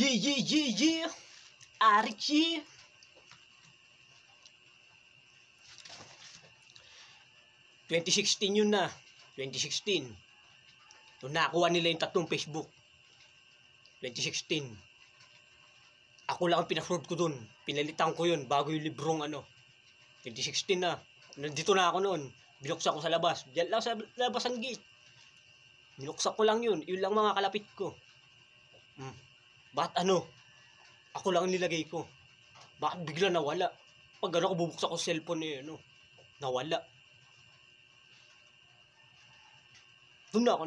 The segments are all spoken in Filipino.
Yeah. Archie. ...2016 yun na. 2016. Nung nakuha nila yung tatlong Facebook. 2016. Ako lang ang pinaflood ko dun. Pinalitan ko yun bago yung librong 2016 na. Nandito na ako noon. Binuksan ko sa labas. Diyan lang sa labas ang gate. Binuksan ko lang yun. Yun lang mga kalapit ko. Bakit ako lang ang nilagay ko. Bakit bigla nawala? Pag ko bubuksan ko sa cellphone nawala. Doon na ako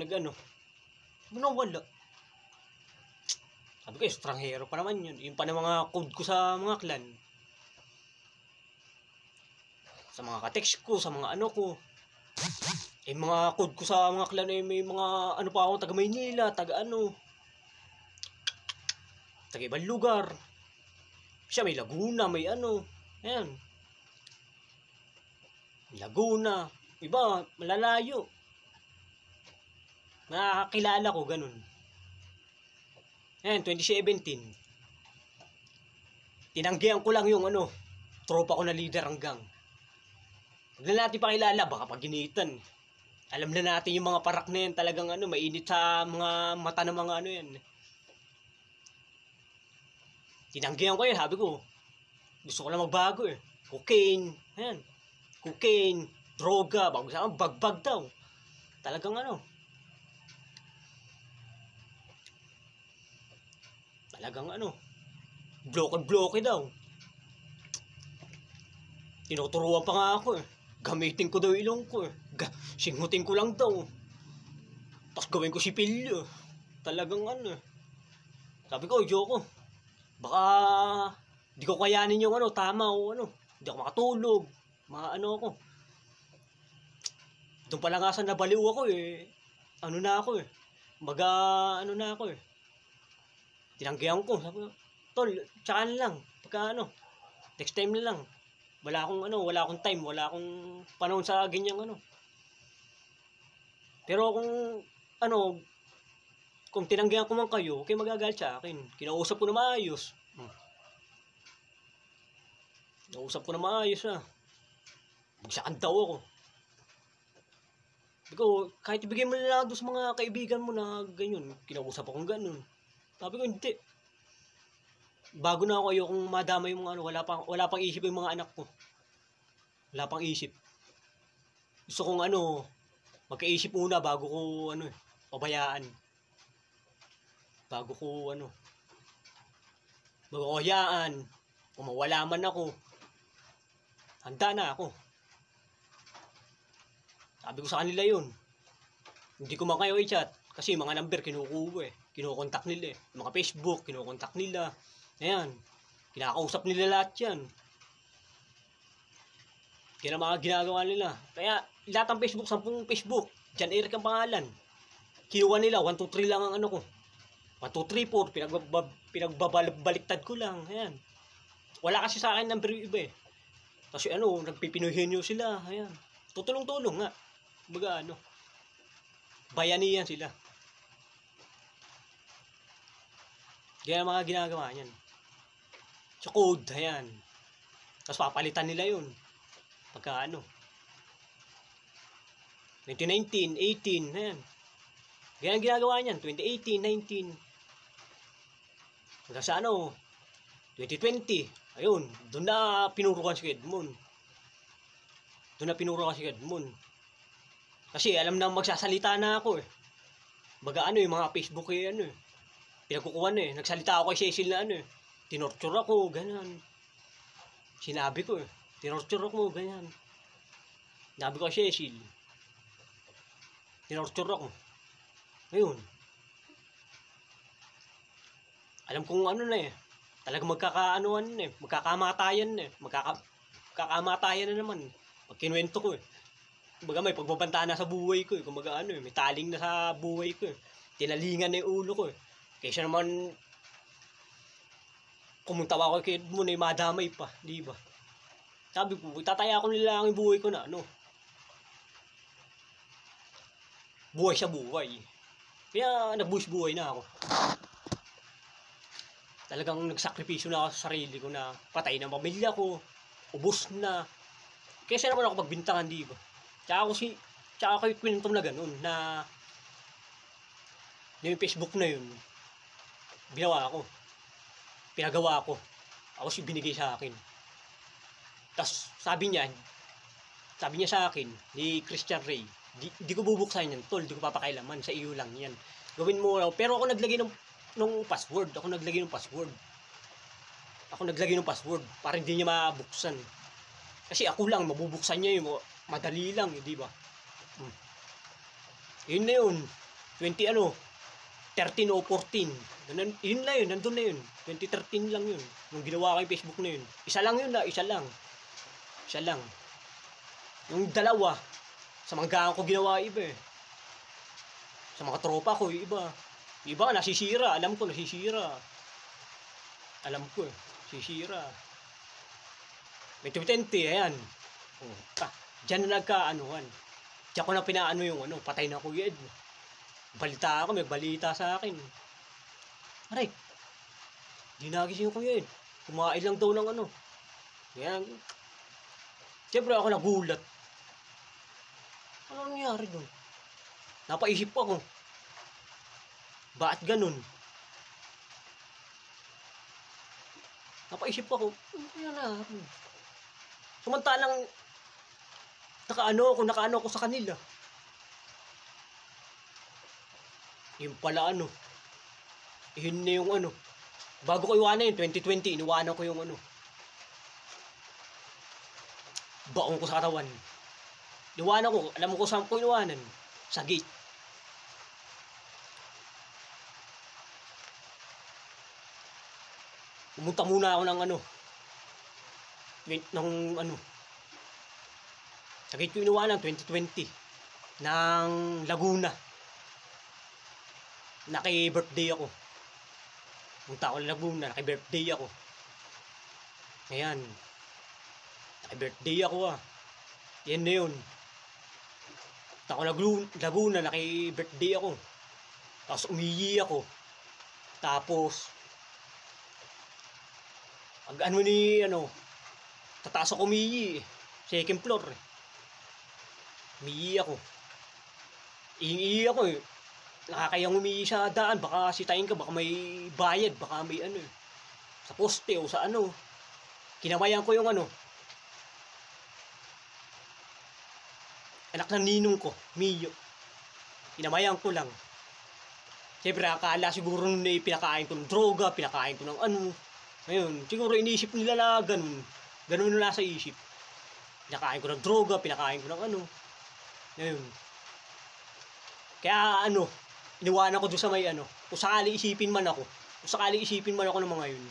nawala. Sabi ko, estranghero pa naman yun. Yung pa na mga code ko sa mga clan. Sa mga ka-text ko, sa mga ko. Mga code ko sa mga clan may mga pa ako, taga Maynila, taga taga ibang lugar. Siya may Laguna, may ayan. Laguna. Iba, malalayo. Nakakilala ko, ganun. Ayan, 2017. Tinanggihan ko lang yung tropa ko na leader hanggang. Huwag na natin pakilala, baka paginitan. Alam na natin yung mga parak na yan, talagang mainit sa mga mata ng mga yan. Tinanggihan ko yan, sabi ko, gusto ko lang magbago Cocaine, ayan. Cocaine, droga, bago sa bagbag daw. Talagang bloke daw. Tinuturuan pa nga ako Gamitin ko daw ilong ko Singutin ko lang daw. Tapos gawin ko sipilyo. Talagang Sabi ko, Joko, baka di ko kayanin yung tama o Hindi ako makatulog. Mga ako. Doon pala nga sa nabaliw ako na ako na ako Tinanggihan ko. Sabi ko, tol, tsaka na lang. Pagka next time na lang. Wala akong time, wala akong panahon sa ganyang Pero kung tinanggihan ko man kayo, okay magagalit sa akin. Kinausap ko na maayos. Magsakan daw ako. Sabi ko, kahit ibigay mo na lang doon sa mga kaibigan mo na ganyan. Kinausap akong ganun. Sabi ko, hindi. Bago na ako, ayokong madama yung mga wala pang isip yung mga anak ko. Wala pang isip. Gusto kong magkaisip muna bago ko pabayaan. Bago ko hayaan. Kung mawala man ako, handa na ako. Sabi ko sa kanila yun. Hindi ko man kayo i-chat. Kasi mga number kinukuha Kinukontak nila Mga Facebook, kinukontak nila. Ayan. Kinakausap nila lahat yan. Kaya mga ginagawa nila. Kaya lahat ng Facebook, 10 Facebook. John Eric ang pangalan. Kinuha nila, 1, 2, 3 lang ang ko. 1, 2, 3, 4. Pinagbabaliktad ko lang. Ayan. Wala kasi sa akin number yung iba Kasi nagpipinuhenyo sila. Ayan. Tutulong-tulong nga. Baga bayanihan sila. Kaya mga ginagawa niyan. Sa code, ayan. Tapos papalitan nila yun. Pagka 2019, 18, ayan. Kaya ang ginagawa niyan, 2018, 19. Hanggang sa 2020, ayun, doon na pinurukan si Edmond. Kasi alam na magsasalita na ako Baga yung mga Facebook pinagkukuhan Nagsalita ako kay Cecil na tinorture ako, ganyan. Sinabi ko tinorture ako, ganyan. Sinabi ko kay Cecil. Tinorture ako. Ayun. Alam kong talagang magkakamatayan magkakamatayan na naman. Pag kinuwento ko Kumbaga may pagbabantaan na sa buhay ko Kumbaga may taling na sa buhay ko Tinalingan na yung ulo ko Kaysa naman kumunta ako kay Edmond madamay pa, di ba? Sabi ko, itataya ko nila ang buhay ko na buhay sa buhay. Kaya nagbuhis buhay na ako. Talagang nagsakripisyo na ako sa sarili ko na patay na pamilya ko, ubos na. Kesa naman ako pagbintangan, di ba? Tsaka ako yung kwento na ganun, na yung Facebook na yun, pinagawa ko. Ako siya binigay sa akin. Tapos sabi niya sa akin, ni Christian Ray, di ko bubuksan yan, tol, di ko papakailaman, sa iyo lang yan. Gawin mo raw. Pero ako naglagay ng password. Ako naglagay ng password para hindi niya mabuksan. Kasi ako lang, mabubuksan niya yun. Madali lang, di ba? Yun na yun. 13 o 14. Yun na yun, nandun na yun. 2013 lang yun. Nung ginawa ko yung Facebook na yun. Isa lang yun na, isa lang. Yung dalawa, sa manggaan ko ginawa iba eh. Sa mga tropa ko, iba. Iba, nasisira. Alam ko, nasisira. Sisira. May 2020, ayan. Diyan na nagkaanuhan. Diyan ko na pinaano yung patay na Kuya Ed. Balita ako, may balita sa akin. Aray, di nagising yung Kuya Ed. Kumain lang daw ng Ayan. Siyempre ako nagulat. Ano nangyari doon? Napaisip ako. Bakit ganun? Napaisip ako, ano kaya nangyari? Samantalang nakaano ako sa kanila. Yung pala yun na yung bago ko iwanan yun, 2020, iniwanan ko yung baong ko sa katawan. Iwanan ko, alam mo ko saan ko iwanan? Sa gate. Pumunta muna ako sa gate ko inuwanan, 2020, ng Laguna. Naki-birthday ako. Punta ako ng Laguna, naki-birthday ako. Ayan. Naki-birthday ako Yan na yun. Punta ako Laguna, naki-birthday ako. Tapos umiyi ako. Tapos, tataas ako umiyi. Second floor. Umiyi ako. Iingi ako eh. Nakakayang umiyi sa daan. Baka sitayin ka, baka may bayad, baka may sa poste o sa Kinamayan ko yung anak ng ninong ko, Mio. Kinamayan ko lang. Siyempre, akala siguro nung pinakain ko ng droga, pinakain ko ng Ngayon, siguro inisip nila na ganun. Ganun na nasa isip. Pinakain ko ng droga, pinakain ko ng Ngayon. Kaya iniwanan ko doon sa may kung sakali isipin man ako ng mga yun.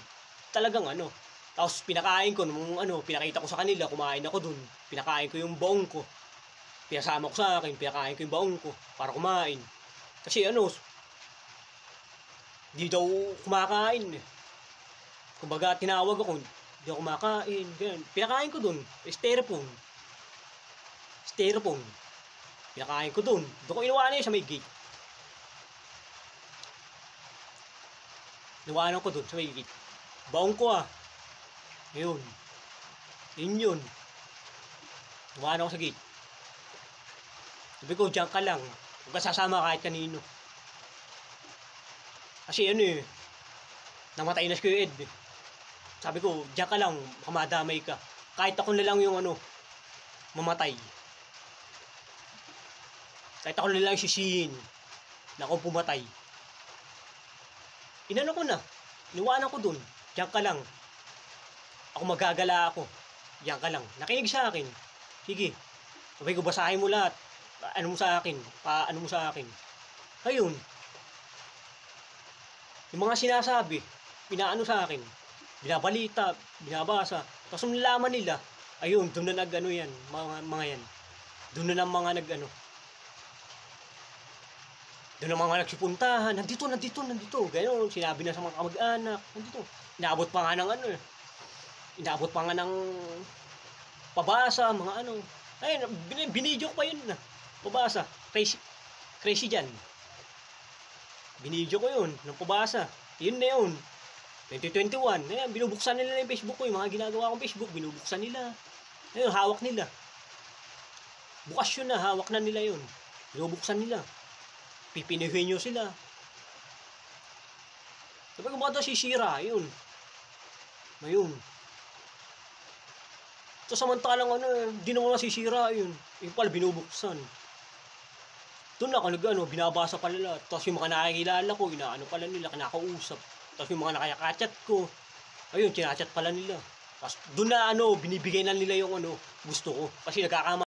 Talagang Tapos pinakain ko nung pinakita ko sa kanila, kumain ako doon. Pinakain ko yung baong ko. Pinasama ko sa akin, pinakain ko yung baong ko para kumain. Kasi di daw kumakain eh. Kumbaga, tinawag ako, di ako kumakain, ganyan. Pinakain ko dun, styrofoam. Pinakain ko dun. Doon ko inuwanan sa may gate. Inuwanan ko dun sa may gate. Baong ko Ngayon. Yun. Inuwanan ko sa gate. Sabi ko, diyan ka lang. Huwag ka sasama kahit kanino. Kasi namatay na si Kuya Ed. Sabi ko, diyan ka lang, madamay ka. Kahit ako na lang yung mamatay. Kahit ako na lang sisihin na ako pumatay. Ko na. Iniwanan ko dun. Diyan ka lang. Ako magagala ako. Diyan ka lang. Nakinig sa akin. Sige. Sabi ko, basahin mo lahat. Paano mo sa akin. Ayun. Yung mga sinasabi, pinaano sa akin, binabalita, binabasa. Tapos nung nalaman nila, ayun, doon na yan, mga yan. Doon na mga doon na mga nagsipuntahan, nandito. Gano'n, sinabi na sa mga kamag-anak, nandito. Inaabot pa nga ng pabasa, mga ayun, binidyo ko pa yun na. Pabasa, crazy dyan. Binidyo ko yun, ng pabasa. Yun na yun. 2021, ayan, binubuksan nila yung Facebook ko, yung mga ginagawa kong Facebook, binubuksan nila. Ayun, hawak nila. Bukas yun na, hawak na nila yun. Binubuksan nila. Pipinihin nyo sila. Kapag kumata sisira, yun. Ayun. So, samantalang di naman nasisira, yun. Yung pala, binubuksan. Doon ako binabasa pala. Tapos yung mga nakikilala ko, inaano pala nila, kinakausap. Tapos yung mga nakakachat ko, ayun, chinachat pala nila. Tapos doon na binibigay na nila yung gusto ko. Kasi nagkakama